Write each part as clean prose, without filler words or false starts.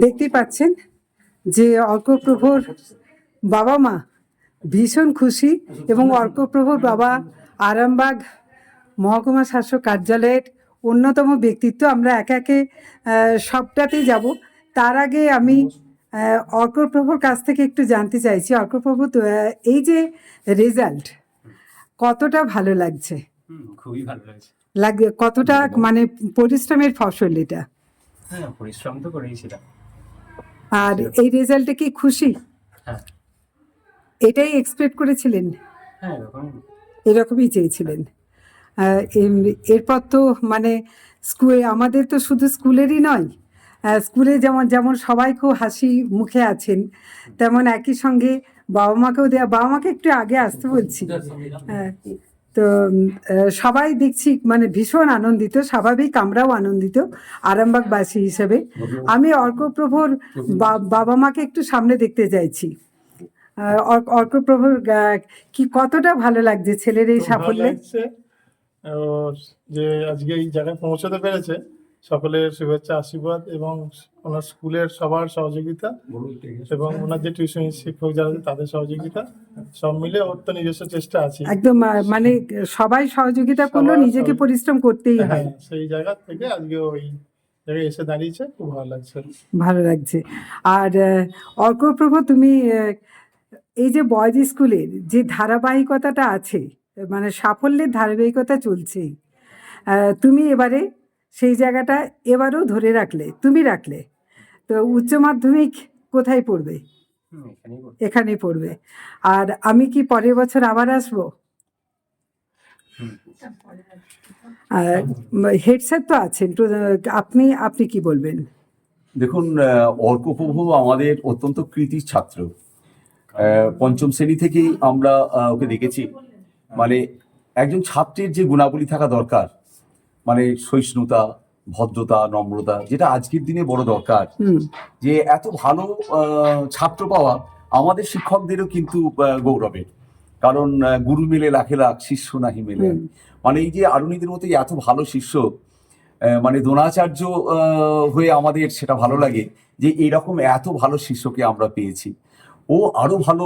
দেখতেই পাচ্ছেন যে অর্কপ্রভর বাবা মা ভীষণ খুশি এবং অর্কপ্রভর বাবা আরামবাগ মহকুমা শাসক কার্যালয়ের অন্যতম ব্যক্তিত্ব। আমরা একে একে সবটাতেই যাব। তার আগে আমি অর্কপ্রভর কাছ থেকে একটু জানতে চাইছি, অর্কপ্রভু এই যে রেজাল্ট কতটা ভালো লাগছে? খুবই ভালো লাগছে। কতটা মানে পরিশ্রমের ফসল এটা? হ্যাঁ, পরিশ্রম তো করেইছিলাম। আর এই রেজাল্টে কি খুশি? হ্যাঁ। এটাই এক্সপেক্ট করেছিলেন? হ্যাঁ, এরকমই চেয়েছিলেন। এরপর তো মানে স্কুলে আমাদের তো শুধু স্কুলেরই নয়, স্কুলে যেমন যেমন সবাই খুব হাসি মুখে আছেন, তেমন একই সঙ্গে বাবা মাকেও দেওয়া। বাবা মাকে একটু আগে আসতে বলছি। তো সবাই দেখছি মানে ভীষণ আনন্দিত, স্বাভাবিক আমরাও আনন্দিত আরামবাগবাসী হিসেবে। আমি অর্কপ্রভর বাবা মাকে একটু সামনে দেখতে চাইছি। অর্কপ্রভুর কি কতটা ভালো লাগছে ছেলের এই সাফল্যে? যে আজকে এই জায়গায় পৌঁছাতে পেরেছে, সকলের শুভেচ্ছা আশীর্বাদ এবং ওনার স্কুলের সবার সহযোগিতা এবং ওনার যে টিউশন শিক্ষক যারা আছে তাদের সহযোগিতা সব মিলে ওর তো নিজস্ব চেষ্টা আছে। একদম মানে সবাই সহযোগিতা করলো, নিজেকে পরিশ্রম করতেই হয়। সেই জায়গা থেকে আজকে ওই জায়গায় এসে দাঁড়িয়েছে, খুব ভালো লাগছে। ভালো লাগছে। আর অর্কপ্রভু, তুমি এই যে বয়েজ স্কুলের যে ধারাবাহিকতাটা আছে, মানে সাফল্যের ধারাবাহিকতা চলছে, তুমি এবারে সেই জায়গাটা এবারেও ধরে রাখলে, তুমি রাখলে। তো উচ্চ মাধ্যমিক কোথায় পড়বে? এখানেই পড়বে। আর আমি কি পরের বছর আবার আসবো? হেড স্যার তো আছেন, তো আপনি কি বলবেন? দেখুন, অর্কপ্রভু আমাদের অত্যন্ত কৃতী ছাত্র। পঞ্চম শ্রেণী থেকেই আমরা ওকে দেখেছি। মানে একজন ছাত্রের যে গুণাবলী থাকা দরকার, মানে সহিষ্ণুতা, ভদ্রতা, নম্রতা, যেটা আজকের দিনে বড় দরকার। যে এত ভালো ছাত্র পাওয়া আমাদের শিক্ষকদেরও কিন্তু গৌরবের, কারণ গুরু মেলে লাখে লাখ, শিষ্য নাহি মেলে। মানে এই যে আরুণীদের মতো এত ভালো শিষ্য, মানে দ্রোণাচার্য হয়ে আমাদের সেটা ভালো লাগে যে এরকম এত ভালো শিষ্যকে আমরা পেয়েছি। ও আরো ভালো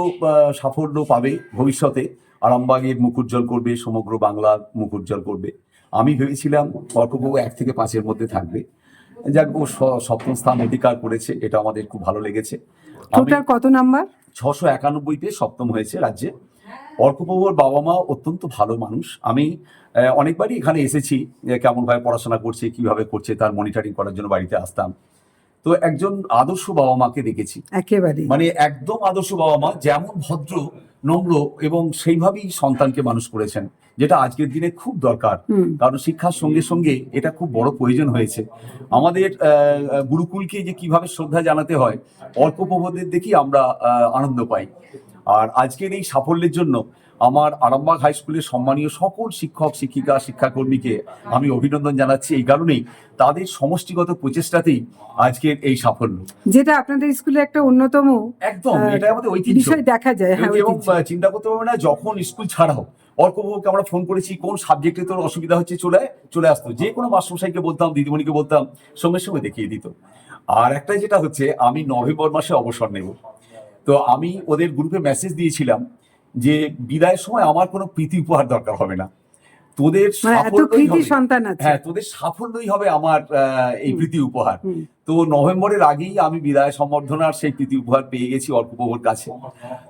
সাফল্য পাবে ভবিষ্যতে, আরামবাগের মুখ উজ্জ্বল করবে, সমগ্র বাংলার মুখ উজ্জ্বল করবে। আমি ভেবেছিলাম অর্কপ্রভু 1 থেকে 5-এর মধ্যে থাকবে। যাক, ও 7ম স্থান অধিকার করেছে, এটা আমাদের খুব ভালো লেগেছে। কত নাম্বার? 691 পেয়ে 7ম হয়েছে রাজ্যে। অর্কপ্রভুর বাবা মা অত্যন্ত ভালো মানুষ। আমি অনেকবারই এখানে এসেছি, কেমন ভাবে পড়াশোনা করছে, কিভাবে করছে তার মনিটরিং করার জন্য বাড়িতে আসতাম। তো একজন আদর্শ বাবা মাকে দেখেছি, একেবারে মানে একদম আদর্শ বাবা মা, যেমন ভদ্র, নম্র এবং সেইভাবেই সন্তানকে মানুষ করেছেন, যেটা আজকের দিনে খুব দরকার। কারণ শিক্ষার সঙ্গে সঙ্গে এটা খুব বড় প্রয়োজন হয়েছে। আমাদের গুরুকুলকে যে কিভাবে শ্রদ্ধা জানাতে হয়, অর্কপ্রভুদের দেখি আমরা আনন্দ পাই। আর আজকের এই সাফল্যের জন্য আমার আরামবাগ হাই স্কুলের সম্মানীয় সকল শিক্ষক, শিক্ষিকা, শিক্ষাকর্মীকে আমি অভিনন্দন জানাচ্ছি। এই কারণেই তাদের সমষ্টিগত প্রচেষ্টাতেই আজকের এই সাফল্য, যেটা আপনাদের স্কুলে একটা অন্যতম একদম এটা আমাদের ঐতিহ্য বিষয় দেখা যায়। এবং চিন্তা করতে পারবে না, যখন স্কুল ছাড়াও অর্কপ্রভুকে আমরা ফোন করেছি, কোন সাবজেক্টে তোর অসুবিধা হচ্ছে চলে আসতো, যে কোনো মাস্টারমশাইকে বলতাম, দিদিমণিকে বলতাম, সঙ্গে সঙ্গে দেখিয়ে দিত। আর একটা যেটা হচ্ছে, আমি নভেম্বর মাসে অবসর নেব। তো আমি ওদের গ্রুপে মেসেজ দিয়েছিলাম যে বিদায়ের সময় আমার কোনো প্রীতি উপহার দরকার হবে না, তোদের সাফল্যই হবে। হ্যাঁ, তোদের সাফল্যই হবে আমার এই প্রীতি উপহার। তো নভেম্বরের আগেই আমি বিদায় সম্বর্ধনার সেই প্রীতি উপহার পেয়ে গেছি অর্কপ্রভুর কাছে।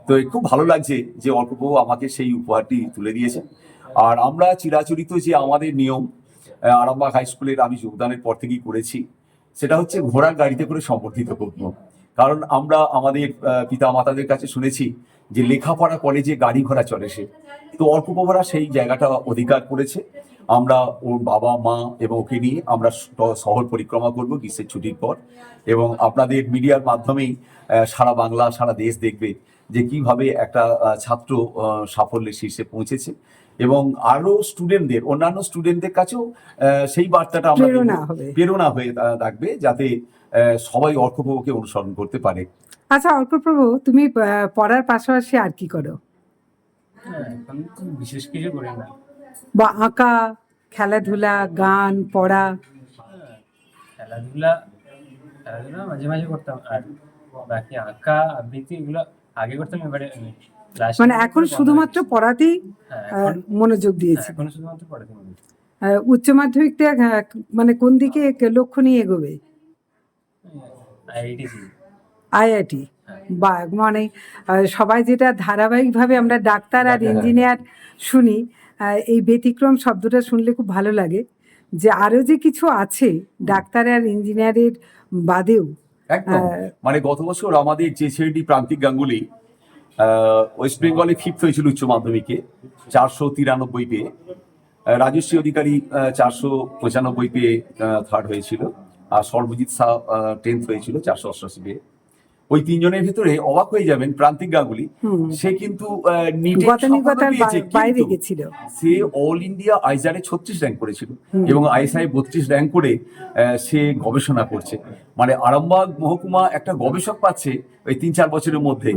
তো খুব ভালো লাগছে যে অর্কপ্রভু আমাকে সেই উপহারটি তুলে দিয়েছে। আর আমরা চিরাচরিত যে আমাদের নিয়ম আরামবাগ হাই স্কুলের আমি যোগদানের পর থেকেই করেছি, সেটা হচ্ছে ঘোড়ার গাড়িতে করে সম্বর্ধিত করবো। কারণ আমরা আমাদের পিতা মাতাদের কাছে শুনেছি যে লেখাপড়া কলেজে গাড়ি ঘোড়া চলে সে। তো অর্কপ্রভুরা সেই জায়গাটা অধিকার করেছে। আমরা ওর বাবা মা এবং ওকে নিয়ে আমরা শহর পরিক্রমা করব গ্রীষ্মের ছুটির পর, এবং আপনাদের মিডিয়ার মাধ্যমেই সারা বাংলা, সারা দেশ দেখবে যে কিভাবে একটা ছাত্র সাফল্যের শীর্ষে পৌঁছেছে। এবং আরো স্টুডেন্টদের, অন্যান্য স্টুডেন্টদের কাছেও সেই বার্তাটা আমরা প্রেরণা হয়ে থাকবে, যাতে সবাই অর্কপ্রভুকে অনুসরণ করতে পারে। আচ্ছা অর্কপ্রভু, তুমি পড়ার পাশাপাশি আর কি করো? বিশেষ কিছু করি না। বা আঁকা, খেলাধুলা, গান, পড়া? খেলাধুলা খেলাধুলা মাঝে মাঝে করতাম, আর বাকি আঁকা আবৃত্তি এগুলো আগে করতাম, এবারে last মানে year এখন বন্ধ শুধুমাত্র হয়েছে। পড়াতেই হ্যাঁ আহ, এখন মনোযোগ দিয়েছে। এখন শুধুমাত্র পড়াতে মনে হচ্ছে। উচ্চ মাধ্যমিকটা মানে কোন দিকে লক্ষ্য নিয়ে এগোবে? আইআইটিসি। আইআইটি বা মানে সবাই যেটা ধারাবাহিকভাবে আমরা ডাক্তার আর ইঞ্জিনিয়ার শুনি, এই ব্যতিক্রম শব্দটা শুনলে খুব ভালো লাগে যে আরও যে কিছু আছে ডাক্তার আর ইঞ্জিনিয়ারের বাদেও। একদম। মানে গত বছর আমাদের যে ছেলেটি প্রান্তিক গাঙ্গুলি ওয়েস্ট বেঙ্গলে 5th হয়েছিল উচ্চ মাধ্যমিকে 493 পেয়ে, রাজশ্রী অধিকারী 495 পেয়ে 3rd হয়েছিল, আর সর্বজিৎ শাহ 10th হয়েছিল 488 পেয়ে। ওই তিনজনের ভিতরে অবাক হয়ে যাবেন, প্রান্তিক গাঙ্গুলি সে কিন্তু নিটের গতানুগতার বাইরে কিন্তু গেছিল। সে অল ইন্ডিয়া আইজারে 36 র্যাঙ্ক করেছিল এবং আইএসআই 32 র্যাঙ্ক করে সে গবেষণা করছে। মানে আরামবাগ মহকুমা একটা গবেষক পাচ্ছে ওই 3-4 বছরের মধ্যে।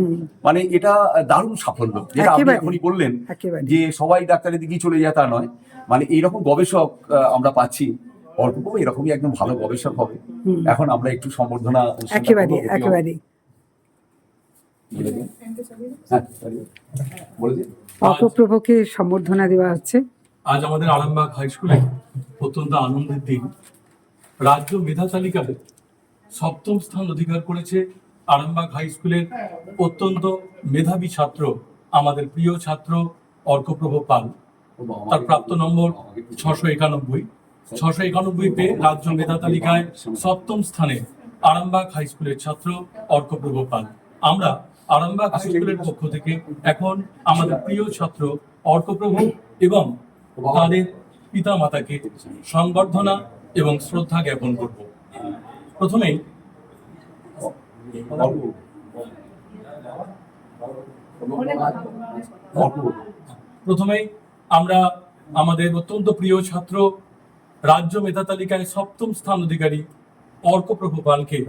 মানে এটা দারুণ সাফল্য, যেটা আপনি একেবারে, এখনই বললেন একেবারে। যে সবাই ডাক্তারের দিকেই চলে যায় তা নয়, মানে এইরকম গবেষক আমরা পাচ্ছি। অল্প এরকমই একদম ভালো গবেষক হবে। এখন আমরা একটু সম্বর্ধনা একেবারে একেবারে অপপ্রভকে সম্বর্ধনা দেওয়া হচ্ছে। আজ আমাদের আরামবাগ হাই স্কুলে অত্যন্ত আনন্দের দিন। রাজ্য মেধা তালিকায় 7ম স্থান অধিকার করেছে আরামবাগ হাই স্কুলের অত্যন্ত মেধাবী ছাত্র, আমাদের প্রিয় ছাত্র অর্কপ্রভ পাল। তার প্রাপ্ত নম্বর 691। 691 পেয়ে রাজ্য মেধা তালিকায় 7ম স্থানে আরামবাগ হাই স্কুলের ছাত্র অর্কপ্রভ পাল। আমরা আরামবাগ হাই স্কুলের পক্ষ থেকে এখন আমাদের প্রিয় ছাত্র অর্কপ্রভ এবং তাদের পিতা মাতাকে সংবর্ধনা এবং শ্রদ্ধা জ্ঞাপন করব। প্রথমেই আমরা আমাদের অত্যন্ত প্রিয় ছাত্র, রাজ্য মেধা তালিকায় 7ম স্থান অধিকারী অর্কপ্রভ পালকে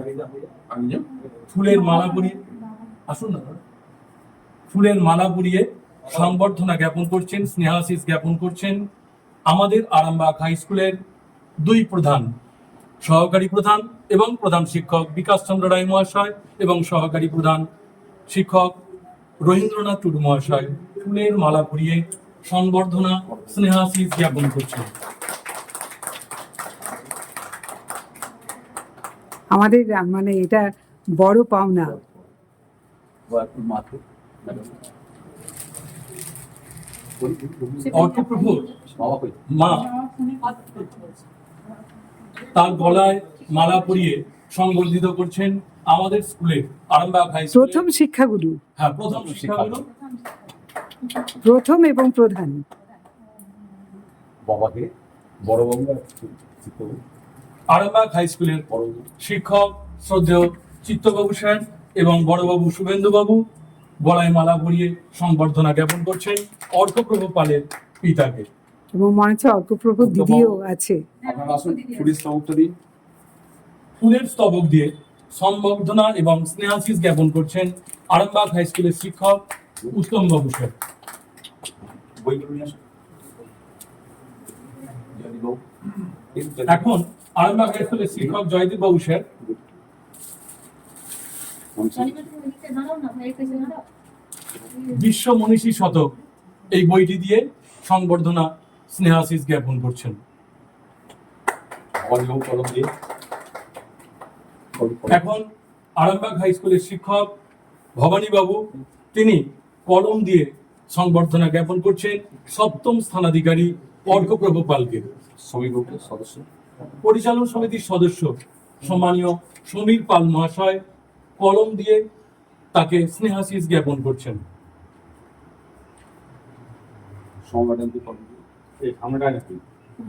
ফুলের মালা পরিয়ে ফুলের মালা পরিয়ে সংবর্ধনা জ্ঞাপন করছেন, স্নেহাশিস জ্ঞাপন করছেন আমাদের আরামবাগ হাই স্কুলের 2 প্রধান, সহকারী প্রধান এবং প্রধান শিক্ষক বিকাশ চন্দ্র রায় মহাশয় এবং সহকারী প্রধান শিক্ষক রবীন্দ্রনাথ টুডু মহাশয় ফুলের মালা পরিয়ে সংবর্ধনা স্নেহাশিস জ্ঞাপন করছেন। আমাদের মানে এটা বড় পাওনা। অর্কপ্রভু মা তার গলায় মালা পরিয়ে সংবর্ধিত করছেন আমাদের স্কুলের আরামবাগ হাই স্কুলের প্রথম শিক্ষাগুরু, হ্যাঁ প্রথম শিক্ষাগুরু, প্রথম এবং প্রধান। বাবাকে বড়বাবু আরামবাগ হাই স্কুলের শিক্ষক শ্রদ্ধেয় চিত্তবাবু সেন এবং বড়বাবু শুভেন্দু বাবু গলায় মালা পরিয়ে সংবর্ধনা জ্ঞাপন করছেন অর্কপ্রভ পালের পিতাকে। এবং মনে হচ্ছে অর্কপ্রভ দিদিও আছে। আপনারা আসুন, ফুলের স্তবকটা দিন। ফুলের স্তবক দিয়ে সম্বর্ধনা এবং স্নেহাশিস জ্ঞাপন করছেন আরামবাগ হাই স্কুলের শিক্ষক উত্তম বাবু সেন। বইগুলো নিয়ে আসুন। এখন আরামবাগ হাই স্কুলের শিক্ষক জয়দীপ বাবু সেন বিশ্ব মনীষী শতক এই বইটি দিয়ে সংবর্ধনা স্নেহাশিস জ্ঞাপন করছেন। এখন আরামবাগ হাই স্কুলের শিক্ষক ভবানী বাবু, তিনি কলম দিয়ে সংবর্ধনা জ্ঞাপন করছেন 7ম স্থানাধিকারী অর্কপ্রভ পালকে। পরিচালন সমিতির সদস্য সম্মানীয় সমীর পাল মহাশয় কলম দিয়ে তাকে স্নেহাশিস জ্ঞাপন করছেন।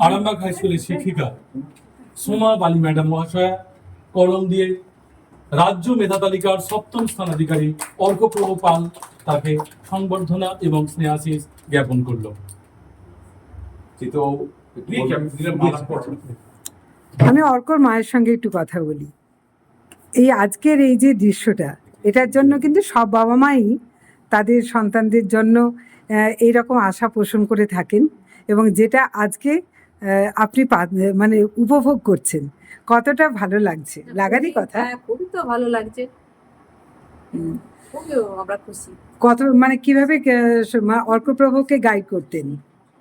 আরামবাগ হাই স্কুলের শিক্ষিকা সোমা বালি ম্যাডাম মহাশয়া কলম দিয়ে রাজ্য মেধা তালিকার 7ম স্থানাধিকারী অর্কপ্রভ পাল তাকে সংবর্ধনা এবং স্নেহাশিস জ্ঞাপন করল। আমি অর্কর মায়ের সঙ্গে একটু কথা বলি। এই আজকের এই যে দৃশ্যটা, এটার জন্য কিন্তু সব বাবা মাই তাদের সন্তানদের জন্য এইরকম আশা পোষণ করে থাকেন এবং যেটা আজকে আপনি মানে উপভোগ করছেন। কতটা ভালো লাগছে, লাগারই কথা। হ্যাঁ, খুবই তো ভালো লাগছে, হুম। খুবই আমরা খুশি। কত মানে কিভাবে অর্কপ্রভকে গাইড করতেন?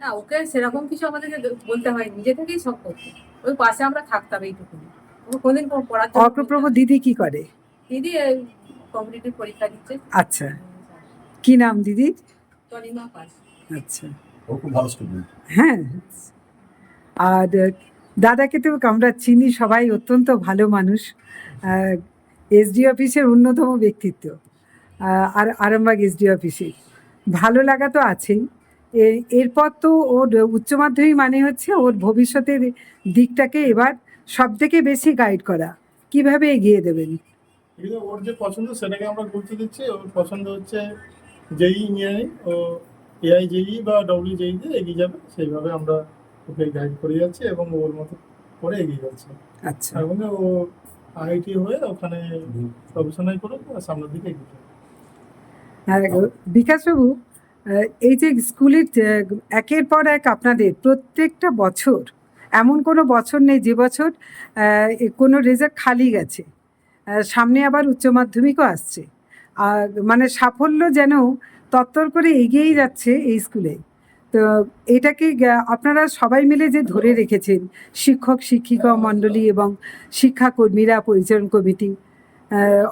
না, ওকে সেরকম কিছু আমাদেরকে বলতে হয়, নিজে থেকেই সব করতো। ওই পাশে আমরা থাকতাম এইটুকুনি। ওকে কোনদিন পড়ার জন্য অর্কপ্রভ বলতাম না। দিদি কি করে? দিদি কম্পিটিটিভ পরীক্ষা দিচ্ছে। আচ্ছা, কি নাম দিদি? তনিমা পাস। আচ্ছা, ও খুব ভালো স্টুডেন্ট। হ্যাঁ। আর দাদাকে তো আমরা চিনি সবাই, অত্যন্ত ভালো মানুষ, এসডি অফিসের অন্যতম ব্যক্তিত্ব, আর আরামবাগ এসডি অফিসে ভালো লাগা তো আছেই। এরপর তো ওর উচ্চ মাধ্যমিক মানে হচ্ছে ওর ভবিষ্যতের দিকটাকে এবার সব থেকে বেশি গাইড করা, কিভাবে এগিয়ে দেবেন? কিন্তু ওর যে পছন্দ সেটাকে আমরা গুরুত্ব দিচ্ছি। ওর পছন্দ হচ্ছে জেই ইঞ্জিনিয়ারিং, ও এআই জেই বা ডব্লিউ তে এগিয়ে যাবে, সেইভাবে আমরা ওকে গাইড করে যাচ্ছি এবং ওর মতো করে এগিয়ে যাচ্ছে। আচ্ছা, এবং ও আইআইটি হয়ে ওখানে প্রফেশনাল করে সামনের দিকে এগিয়ে যাবে। আর বিকাশবাবু, এই যে স্কুলের একের পর এক আপনাদের প্রত্যেকটা বছর, এমন কোনো বছর নেই যে বছর কোনো রেজাল্ট খালি গেছে। সামনে আবার উচ্চ মাধ্যমিকও আসছে, আর মানে সাফল্য যেন তত্তর করে এগিয়েই যাচ্ছে এই স্কুলে। তো এটাকে আপনারা সবাই মিলে যে ধরে রেখেছেন, শিক্ষক শিক্ষিকা মণ্ডলী এবং শিক্ষাকর্মীরা, পরিচালন কমিটি,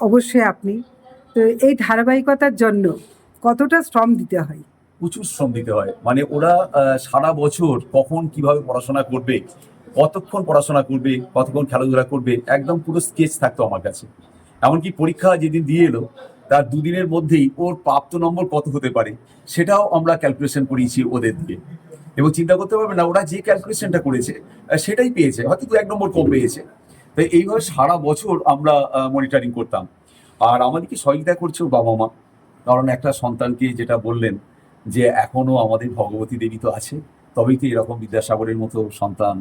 অবশ্যই আপনি, তো এই ধারাবাহিকতার জন্য কতটা শ্রম দিতে হয়? প্রচুর শ্রম দিতে হয়। মানে ওরা সারা বছর কখন কিভাবে পড়াশোনা করবে, কতক্ষণ পড়াশোনা করবে, কতক্ষণ খেলাধুলা করবে, একদম পুরো স্কেচ থাকতো আমার কাছে। এমনকি পরীক্ষা যেদিন দিয়ে এলো তার দুদিনের মধ্যেই ওর প্রাপ্ত নম্বর কত হতে পারে সেটাও আমরা ক্যালকুলেশন করিয়েছি ওদের দিয়ে। এবং চিন্তা করতে পারবে না, ওরা যে ক্যালকুলেশনটা করেছে সেটাই পেয়েছে, হয়তো 2-1 নম্বর কম পেয়েছে। তো এইভাবে সারা বছর আমরা মনিটরিং করতাম। আর আমাদেরকে সহযোগিতা করছে ওর বাবা মা। কারণ একটা সন্তানকে যেটা বললেন যে এখনো আমাদের ভগবতী দেবী তো আছে, তবেই তো এরকম বিদ্যাসাগরের মতো সন্তান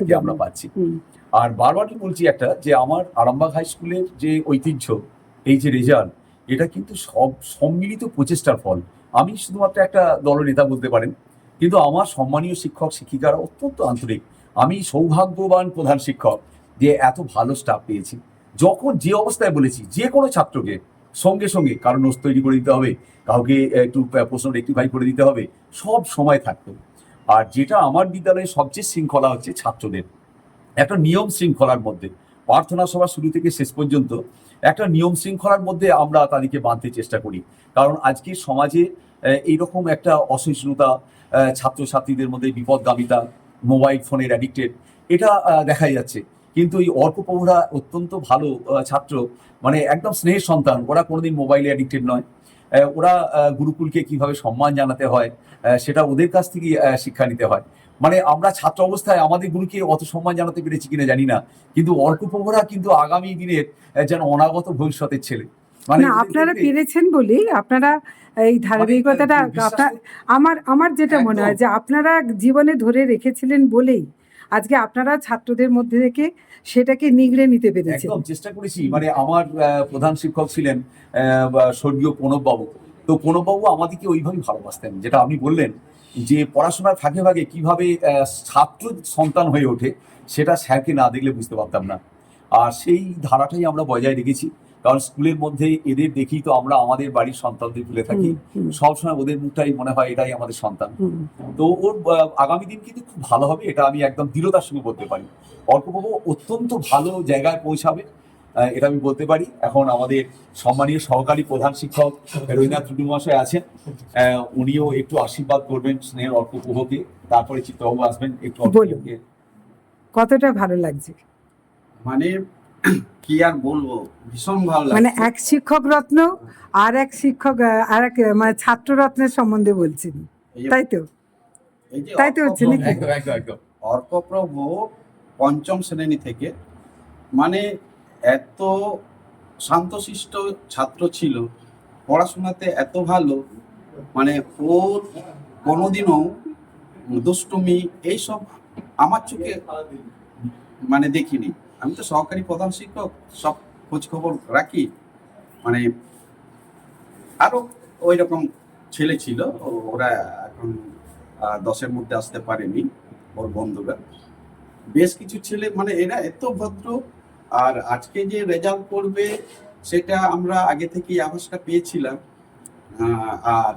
কে আমরা পাচ্ছি। আর বারবারই বলছি একটা, যে আমার আরামবাগ হাই স্কুলের যে ঐতিহ্য, এই যে রেজাল্ট, এটা কিন্তু সব সম্মিলিত প্রচেষ্টার ফল। আমি শুধুমাত্র একটা দলনেতা বলতে পারেন, কিন্তু আমার সম্মানীয় শিক্ষক শিক্ষিকারা অত্যন্ত আন্তরিক। আমি সৌভাগ্যবান প্রধান শিক্ষক যে এত ভালো স্টাফ পেয়েছি। যখন যে অবস্থায় বলেছি যে কোনো ছাত্রকে সঙ্গে সঙ্গে কারো নোটস তৈরি করে দিতে হবে, কাউকে একটু প্রশ্ন রেক্টিফাই করে দিতে হবে, সব সময় থাকতো। আর যেটা আমার বিদ্যালয়ে সবচেয়ে শৃঙ্খলা হচ্ছে ছাত্রদের একটা নিয়ম শৃঙ্খলার মধ্যে, প্রার্থনা সভা শুরু থেকে শেষ পর্যন্ত একটা নিয়ম শৃঙ্খলার মধ্যে আমরা তাদেরকে বাঁধতে চেষ্টা করি। কারণ আজকের সমাজে এইরকম একটা অসহিষ্ণুতা, ছাত্রছাত্রীদের মধ্যে বিপদগামিতা, মোবাইল ফোনের অ্যাডিক্টেড, এটা দেখা যাচ্ছে। কিন্তু এই অর্কপ্রভরা অত্যন্ত ভালো ছাত্র, মানে একদম স্নেহের সন্তান। ওরা কোনোদিন মোবাইলে অ্যাডিক্টেড নয়। ওরা গুরুকুলকে কিভাবে সম্মান জানাতে হয় সেটা ওদের কাছ থেকেই শিক্ষা নিতে হয়। মানে আমরা ছাত্র অবস্থায় আমাদের গুরুকে অত সম্মান জানাতে পেরেছি কিনা জানি না, কিন্তু অর্কপ্রভরা কিন্তু আগামী দিনের যেন অনাগত ভবিষ্যতের ছেলে। মানে না, আপনারা পেরেছেন বলেই আপনারা এই ধারাবাহিকতাটা, আপনার আমার যেটা মনে হয় যে আপনারা জীবনে ধরে রেখেছিলেন বলেই আজকে আপনারা ছাত্রদের মধ্যে থেকে সেটাকে নিগড়ে নিতে পেরেছেন। একদম চেষ্টা করেছি। মানে আমার প্রধান শিক্ষক ছিলেন স্বর্গীয় প্রণববাবু। তো প্রণববাবু আমাদেরকে ওইভাবেই ভালোবাসতেন, যেটা আপনি বললেন যে পড়াশোনার ফাঁকে ফাঁকে কিভাবে ছাত্র সন্তান হয়ে ওঠে, সেটা স্যারকে না দেখলে বুঝতে পারতাম না। আর সেই ধারাটাই আমরা বজায় রেখেছি। কারণ স্কুলের মধ্যে এদের দেখি তো আমরা আমাদের বাড়ির সন্তানদের ভুলে থাকি, সবসময় ওদের মুখটাই মনে হয় এটাই আমাদের সন্তান। তো ওর আগামী দিন কিন্তু খুব ভালো হবে, এটা আমি একদম দৃঢ়তার সঙ্গে বলতে পারি। অর্কপ্রভ অত্যন্ত ভালো জায়গায় পৌঁছাবে, এটা আমি বলতে পারি। এখন আমাদের সম্মানীয় সহকারী প্রধান শিক্ষক রবীন্দ্রনাথ টুডু মহাশয় আছেন, উনিও একটু আশীর্বাদ করবেন স্নেহের অর্কপ্রভকে। তারপরে চিত্রবাবু আসবেন, একটু অর্কপ্রভকে। কতটা ভালো লাগছে? মানে কি আর বলবো, ভীষণ ভালো মানে লাগছে। এক শিক্ষক রত্ন আর এক শিক্ষক, আর এক মানে ছাত্র রত্নের সম্বন্ধে বলছেন, এই যে- তাই তো? এই যে তাই তো হচ্ছে নাকি? একদম একদম একদম। অর্কপ্রভ পঞ্চম শ্রেণী থেকে মানে এত শান্তশিষ্ট ছাত্র ছিল, পড়াশোনাতে এত ভালো, মানে ওর কোনোদিনও দুষ্টুমি এইসব আমার চোখে মানে দেখিনি। আমি তো সহকারী প্রধান শিক্ষক, সব খোঁজ খবর রাখি। মানে আরো ওই রকম ছেলে ছিল, ওরা এখন 10-এর মধ্যে আসতে পারেনি, ওর বন্ধুরা। বেশ কিছু ছেলে মানে এরা এত ভদ্র, আর আজকে যে রেজাল্ট করবে সেটা আমরা আগে থেকেই আভাসটা পেয়েছিলাম। আর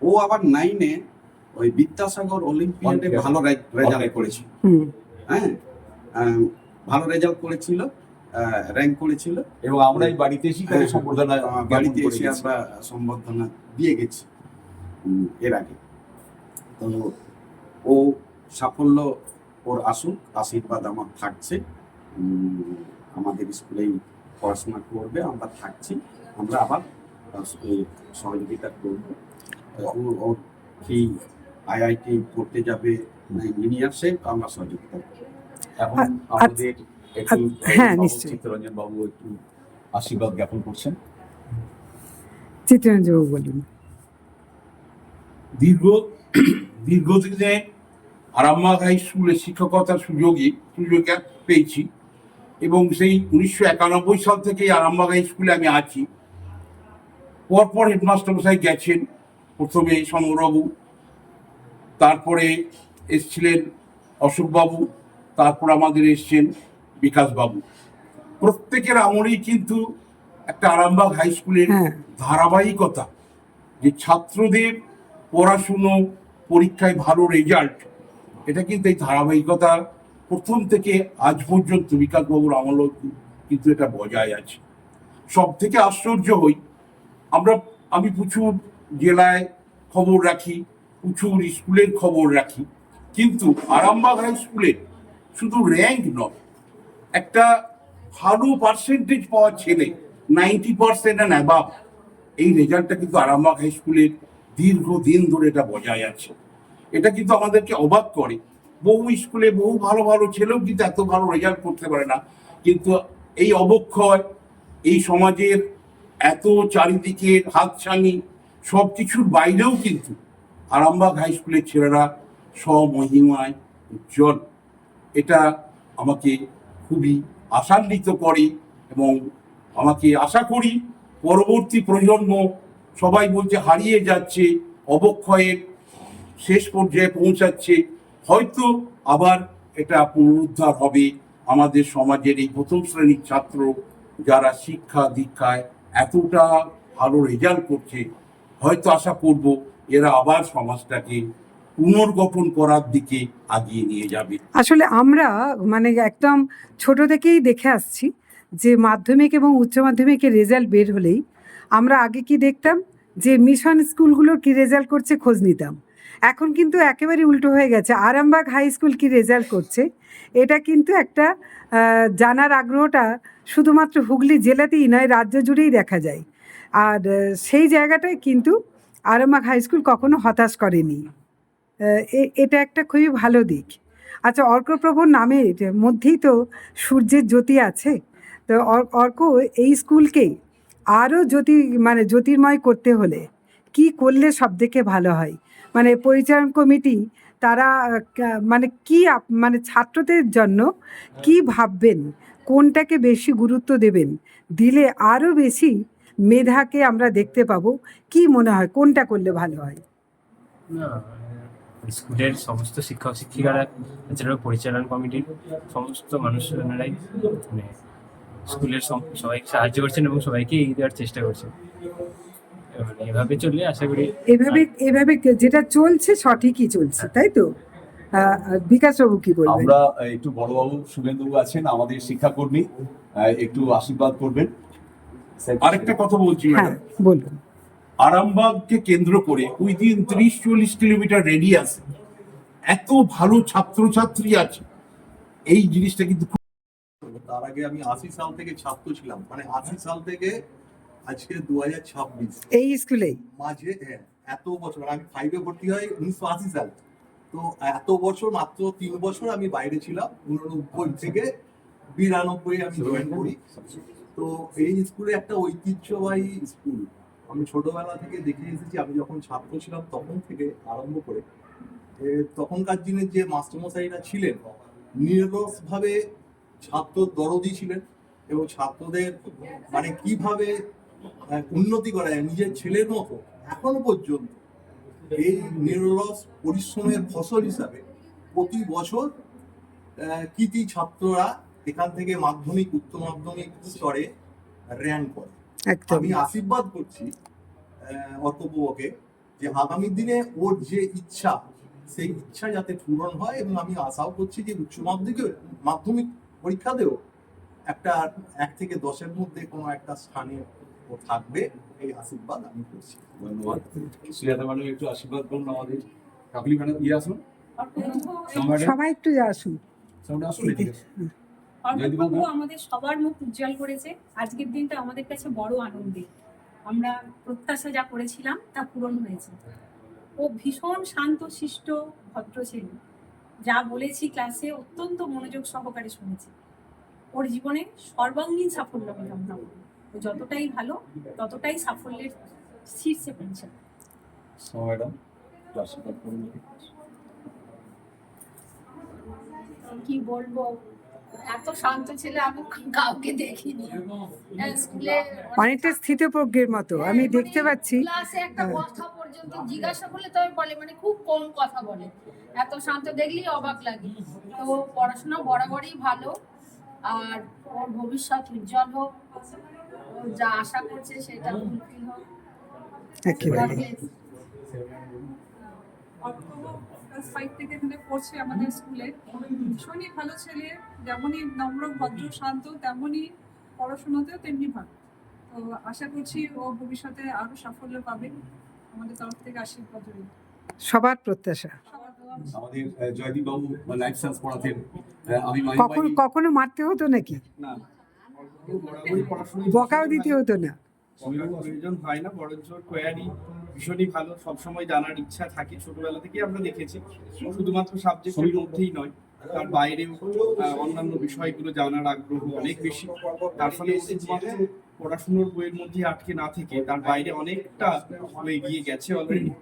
ও আবার 9-এ ওই বিদ্যাসাগর অলিম্পিয়াডে ভালো রেজাল্ট করেছিল। হুম। হ্যাঁ, ভালো রেজাল্ট করেছিল, র্যাঙ্ক করেছিল। এবং আমরা এই বাড়িতে এসে তাকে সম্বর্ধনা বাড়িতে জ্ঞাপন করে এসে গেছি। আমরা সম্বর্ধনা দিয়ে গেছি এর আগে। তো ও সাফল্য ওর আসুক, আশীর্বাদ আমার থাকছে। আমাদের স্কুলেই পড়াশোনা করবে, আমরা থাকছি, আমরা আবার সহযোগিতা করব। ওর কি IIT পড়তে যাবে না ইঞ্জিনিয়ারশিপ, আমরা সহযোগিতা করব। এখন আমাদের একটু হ্যাঁ, নিশ্চয়ই। চিত্তরঞ্জন বাবু একটু আশীর্বাদ জ্ঞাপন করছেন। চিত্তরঞ্জনবাবু বলুন। দীর্ঘদিনে আরামবাগ হাই স্কুলে শিক্ষকতার সুযোগে পেয়েছি এবং সেই 1991 সাল থেকে আরামবাগ হাই স্কুলে আমি আছি। পরপর হেডমাস্টার মশাই গেছেন, প্রথমে সমরবাবু, তারপরে এসছিলেন অশোকবাবু, তারপর আমাদের এসছেন বিকাশবাবু। প্রত্যেকের আমলেই কিন্তু একটা আরামবাগ হাই স্কুলের হ্যাঁ। ধারাবাহিকতা, যে ছাত্রদের পড়াশুনো, পরীক্ষায় ভালো রেজাল্ট, এটা কিন্তু এই ধারাবাহিকতা প্রথম থেকে আজ পর্যন্ত বিকাশবাবুর আমল কিন্তু এটা বজায় আছে। সব থেকে আশ্চর্য হই, আমি প্রচুর জেলায় খবর রাখি, প্রচুর স্কুলের খবর রাখি, কিন্তু আরামবাগ হাই স্কুলের শুধু র্যাঙ্ক নয়, একটা ভালো পার্সেন্টেজ পাওয়া ছেলে 90% অ্যান্ড অ্যাবাভ, এই রেজাল্টটা কিন্তু আরামবাগ হাই স্কুলের দীর্ঘদিন ধরে এটা বজায় আছে। এটা কিন্তু আমাদেরকে অবাক করে। বহু স্কুলে বহু ভালো ভালো ছেলেও কিন্তু এত ভালো রেজাল্ট করতে পারে না, কিন্তু এই অবক্ষয়, এই সমাজের এত চারিদিকে হাতছানি সব কিছুর বাইরেও কিন্তু আরামবাগ হাই স্কুলের ছেলেরা স্বমহিমায় উজ্জ্বল। এটা আমাকে খুবই আশান্বিত করে এবং আমাকে আশা করি পরবর্তী প্রজন্ম, সবাই বলছে হারিয়ে যাচ্ছে, অবক্ষয়ের শেষ পর্যায়ে পৌঁছাচ্ছে, হয়তো আবার এটা পুনরুদ্ধার হবে। আমাদের সমাজের এই প্রথম শ্রেণীর ছাত্র যারা শিক্ষা দীক্ষায় এতটা ভালো রেজাল্ট করছে, হয়তো আশা করব এরা আবার সমাজটাকে পুনর্গঠন করার দিকে এগিয়ে নিয়ে যাবে। আসলে আমরা মানে একদম ছোট থেকেই দেখে আসছি যে মাধ্যমিক এবং উচ্চ মাধ্যমিকের রেজাল্ট বের হলেই আমরা আগে কি দেখতাম, যে মিশন স্কুলগুলোর কি রেজাল্ট করছে খোঁজ নিতাম। এখন কিন্তু একেবারে উল্টো হয়ে গেছে, আরামবাগ হাই স্কুল কি রেজাল্ট করছে এটা কিন্তু একটা জানার আগ্রহটা শুধুমাত্র হুগলি জেলাতেই নয়, রাজ্য জুড়েই দেখা যায়। আর সেই জায়গাটায় কিন্তু আরামবাগ হাই স্কুল কখনো হতাশ করেনি। এটা একটা খুবই ভালো দিক। আচ্ছা, অর্কপ্রভর নামের মধ্যেই তো সূর্যের জ্যোতি আছে। তো অর্ক এই স্কুলকে আরও জ্যোতির্ময় করতে হলে কি করলে সব থেকে ভালো হয়? মানে পরিচালন কমিটি তারা ছাত্রদের জন্য কি ভাববেন, কোনটাকে বেশি গুরুত্ব দেবেন, দিলে আরও বেশি মেধাকে আমরা দেখতে পাবো, কি মনে হয় কোনটা করলে ভালো হয়? না, স্কুলের সমস্ত শিক্ষক শিক্ষিকারা, এছাড়াও পরিচালন কমিটির সমস্ত মানুষজনেরাই মানে স্কুলের সবাইকে সাহায্য করছেন এবং সবাইকে এগিয়ে দেওয়ার চেষ্টা করছেন। মানে এভাবে চললে আশা করি এভাবে যেটা চলছে সঠিকই চলছে, তাই তো? বিকাশবাবু কি বলবেন? আমরা একটু বড়বাবু শুভেন্দুবাবু আছেন আমাদের শিক্ষাকর্মী, একটু আশীর্বাদ করবেন। আরেকটা কথা বলছি হ্যাঁ, ম্যাডাম, বলুন। আরামবাগকে কেন্দ্র করে উইদিন 30-40 কিলোমিটার রেডিয়াস এত ভালো ছাত্রছাত্রী আছে, এই জিনিসটা কিন্তু তার আগে আমি 80 সাল থেকে ছাত্র ছিলাম, মানে 80 সাল থেকে আজকে 2026 এই স্কুলেই মাঝে, হ্যাঁ, এত বছর, আমি 5-এ ভর্তি হই 1980 সাল। তো এত বছর, মাত্র 3 বছর আমি বাইরে ছিলাম। 89 থেকে 92 আমি জয়েন করি। তো এই স্কুলে একটা ঐতিহ্যবাহী স্কুল, আমি ছোটবেলা থেকে দেখে এসেছি। আমি যখন ছাত্র ছিলাম তখন থেকে আরম্ভ করে তখনকার দিনে যে মাস্টারমশাইরা ছিলেন, নিরলসভাবে ছাত্র দরদি ছিলেন এবং ছাত্রদের মানে কিভাবে উন্নতি করা যায় নিজের ছেলের মতো, এখনো পর্যন্ত এই নিরলস পরিশ্রমের ফসল হিসাবে প্রতি বছর কৃতি ছাত্ররা এখান থেকে মাধ্যমিক উচ্চ মাধ্যমিক স্তরে র্যাঙ্ক করে। একদম আমি আশীর্বাদ করছি অর্কবকে যে আগামী দিনে ওর যে ইচ্ছা সেই ইচ্ছা যাতে পূরণ হয়, এবং আমি আশাও করছি যে উচ্চ মাধ্যমিক পরীক্ষাতেও একটা 1 থেকে 10-এর মধ্যে কোনো একটা স্থানে ও থাকবে, এই আশীর্বাদ আমি করছি। ধন্যবাদ। সুজাতা ম্যাডাম একটু আশীর্বাদ করুন আমাদের। কাকলি ম্যাডাম আসুন, সবাই একটু আসুন। আসুন এদিকে আসুন। অর্ণববাবু আমাদের সবার মুখ উজ্জ্বল করেছে। আজকের দিনটা আমাদের কাছে বড় আনন্দের। আমরা প্রত্যাশা যা করেছিলাম তা পূরণ হয়েছে। ও ভীষণ শান্ত শিষ্ট ভদ্র ছেলে, যা বলেছি ক্লাসে অত্যন্ত মনোযোগ সহকারে শুনেছি। ওর জীবনে সর্বাঙ্গীন সাফল্য কামনা করি। ও যতটাই ভালো ততটাই সাফল্যের শীর্ষে পৌঁছে। ম্যাডাম আশীর্বাদ করুন। কি বলবো, এত শান্ত ছেলে আমি কাউকে দেখিনি। স্কুলে অনেকটা স্থিতপ্রজ্ঞের মতো আমি দেখতে পাচ্ছি। ক্লাসে একটা কথা পর্যন্ত জিজ্ঞাসা করলে তবে বলে, মানে খুব কম কথা বলে। এত শান্ত দেখলেই অবাক লাগে। তো পড়াশোনা বরাবরই ভালো, আর ওর ভবিষ্যৎ উজ্জ্বল হোক, ও যা আশা করছে সেটা ফুলফিল হোক। একেবারে ক্লাস 5 থেকে এখানে পড়ছে আমাদের স্কুলে। ভীষণই ভালো ছেলে, যেমনই নম্র ভদ্র শান্ত, তেমনই পড়াশোনাতেও তেমনি ভালো। তো আশা করছি ও ভবিষ্যতে আরো সাফল্য পাবে। আমাদের তরফ থেকে আশীর্বাদ রইল। সবার প্রত্যাশা। আমাদের জয়দীপ বাবু লাইফ সায়েন্স পড়াতেন। আমি কখনো মারতে হতো নাকি? না, বরাবরই পড়াশোনা বকাও দিতে হতো না? প্রয়োজন হয় না, বরঞ্চ কোয়ারি ভীষণই ভালো। সবসময় জানার ইচ্ছা থাকে, ছোটবেলা থেকে আমরা দেখেছি। শুধুমাত্র সাবজেক্টের মধ্যেই নয়, তার বাইরেও অন্যান্য বিষয়গুলো জানার আগ্রহ অনেক বেশি। তার ফলে শুধুমাত্র পড়াশোনার বইয়ের মধ্যে আটকে না থেকে তার বাইরে অনেকটা এগিয়ে গেছে অলরেডি।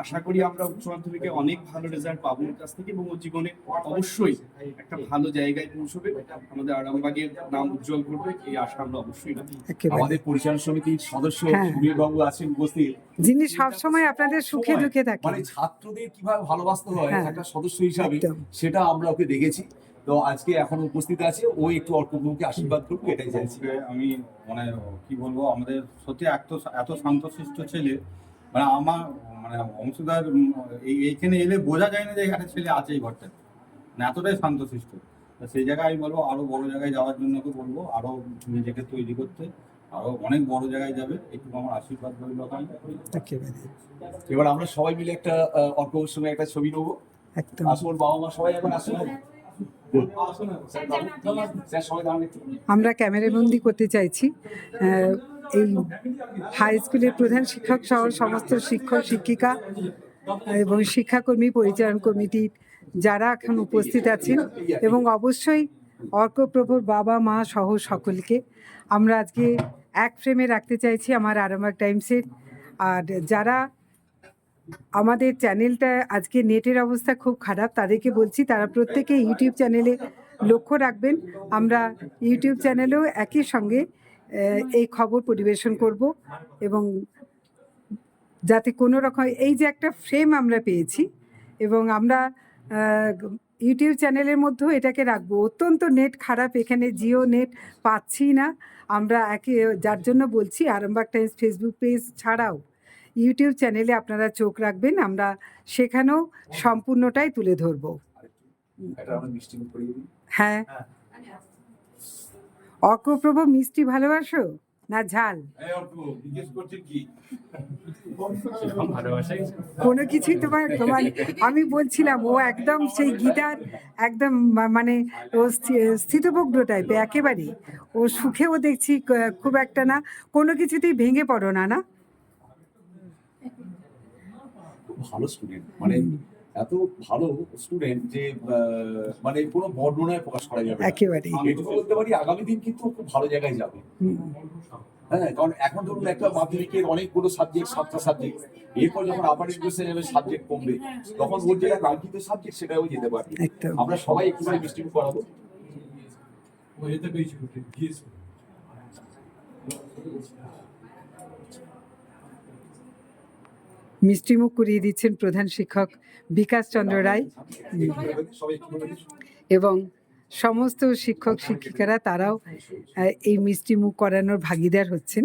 আশা করি আমরা উচ্চ মাধ্যমিকে অনেক ভালো রেজাল্ট পাবো ওর কাছ থেকে, এবং ওর জীবনে অবশ্যই একটা ভালো জায়গায় পৌঁছবে, আমাদের আরামবাগের নাম উজ্জ্বল করবে, এই আশা আমরা অবশ্যই রাখি। আমাদের পরিচালন সমিতির সদস্য হ্যাঁ। সুবীর বাবু আছেন উপস্থিত, যিনি সবসময় আপনাদের সুখে দুঃখে থাকেন। মানে ছাত্রদের কিভাবে ভালোবাসতে হয় হ্যাঁ, একটা সদস্য হিসাবে একদম। সেটা আমরা ওকে দেখেছি। তো আজকে এখন উপস্থিত আছে, ও একটু অর্কবকে আশীর্বাদ করবে এটাই চাইছি। আমি মানে কি বলবো, আমাদের সত্যি এত শান্তশিষ্ট ছেলে, মানে আমার মানে অংশীদার এইখানে এলে বোঝা যায় না যে এখানে ছেলে আছে এই ঘরটা, মানে এতটাই শান্তশিষ্ট। সেই জায়গায় আমি বলবো আরো বড় জায়গায় যাওয়ার জন্য ওকে বলবো, আরো নিজেকে তৈরি করতে, আরো অনেক বড় জায়গায় যাবে, একটু আমার আশীর্বাদ রইল। এবার আমরা সবাই মিলে একটা অর্কবের সঙ্গে একটা ছবি নেবো। একদম আসুন, বাবা মা সবাই এখন আসুন। আমরা ক্যামেরা বন্দি করতে চাইছি এই হাই স্কুলের প্রধান শিক্ষক সহ সমস্ত শিক্ষক শিক্ষিকা এবং শিক্ষাকর্মী পরিচালন কমিটির যারা এখন উপস্থিত আছেন, এবং অবশ্যই অর্কপ্রভুর বাবা মা সহ সকলকে আমরা আজকে এক ফ্রেমে রাখতে চাইছি আমার আরামবাগ টাইমসের। আর যারা আমাদের চ্যানেলটা আজকে নেটের অবস্থা খুব খারাপ, তাদেরকে বলছি তারা প্রত্যেকে ইউটিউব চ্যানেলে লক্ষ্য রাখবেন। আমরা ইউটিউব চ্যানেলেও একই সঙ্গে এই খবর পরিবেশন করব, এবং যাতে কোনো রকম এই যে একটা ফ্রেম আমরা পেয়েছি, এবং আমরা ইউটিউব চ্যানেলের মধ্যেও এটাকে রাখবো। অত্যন্ত নেট খারাপ, এখানে জিও নেট পাচ্ছি না আমরা, যার জন্য বলছি আরামবাগ টাইমস ফেসবুক পেজ ছাড়াও ইউটিউব চ্যানেলে আপনারা চোখ রাখবেন, আমরা সেখানেও সম্পূর্ণটাই তুলে ধরবো। হ্যাঁ, অর্কপ্রভু মিষ্টি ভালোবাসো না ঝাল? কোনো কিছুই তোমার আমি বলছিলাম, ও একদম সেই গীতার একদম মানে ও স্থিতপ্রজ্ঞ টাইপের একেবারে। ও সুখেও দেখছি খুব একটা না, কোনো কিছুতেই ভেঙে পড়ো না। না, ভালো স্টুডেন্ট, মানে এত ভালো স্টুডেন্ট যে মানে কোনো বর্ণনায় প্রকাশ করা যাবে না। একেবারে এটুকু বলতে পারি আগামী দিন কিন্তু খুব ভালো জায়গায় যাবে। হ্যাঁ, কারণ এখন ধরুন একটা মাধ্যমিকের অনেকগুলো সাবজেক্ট, 7টা সাবজেক্ট, এরপর যখন আপার এডুকেশন যাবে সাবজেক্ট কমবে, তখন ওর যেটা কাঙ্ক্ষিত সাবজেক্ট সেটাও যেতে পারবে। আমরা সবাই একটু করে মিষ্টি করাবো। মিষ্টিমুখ করিয়ে দিচ্ছেন প্রধান শিক্ষক বিকাশ চন্দ্র রায়, এবং সমস্ত শিক্ষক শিক্ষিকারা তারাও এই মিষ্টি মুখ করানোর ভাগিদার হচ্ছেন।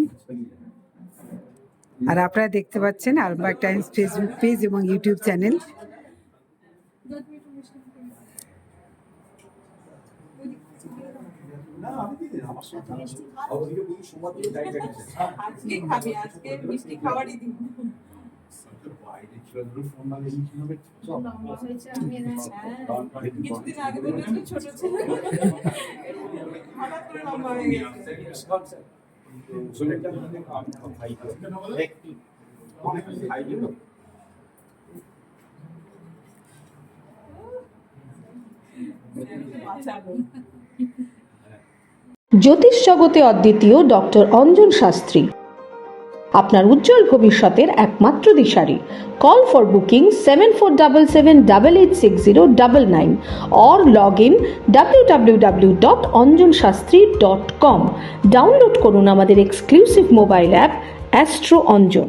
আর আপনারা দেখতে পাচ্ছেন আরামবাগ টাইমস ফেসবুক পেজ এবং ইউটিউব চ্যানেল। আজকে খাবি, আজকে মিষ্টি খাওয়ারই দিন। কিছুদিন আগে বলবে তো ছোট ছিল, হঠাৎ করে লম্বা হয়ে গেছে। জ্যোতিষ জগতে অদ্বিতীয় ডক্টর অঞ্জন শাস্ত্রী, আপনার উজ্জ্বল ভবিষ্যতের একমাত্র দিশারি। Call for booking 7477886099 or log in www.anjanshastri.com। Download করুন আমাদের exclusive mobile app astro Anjan.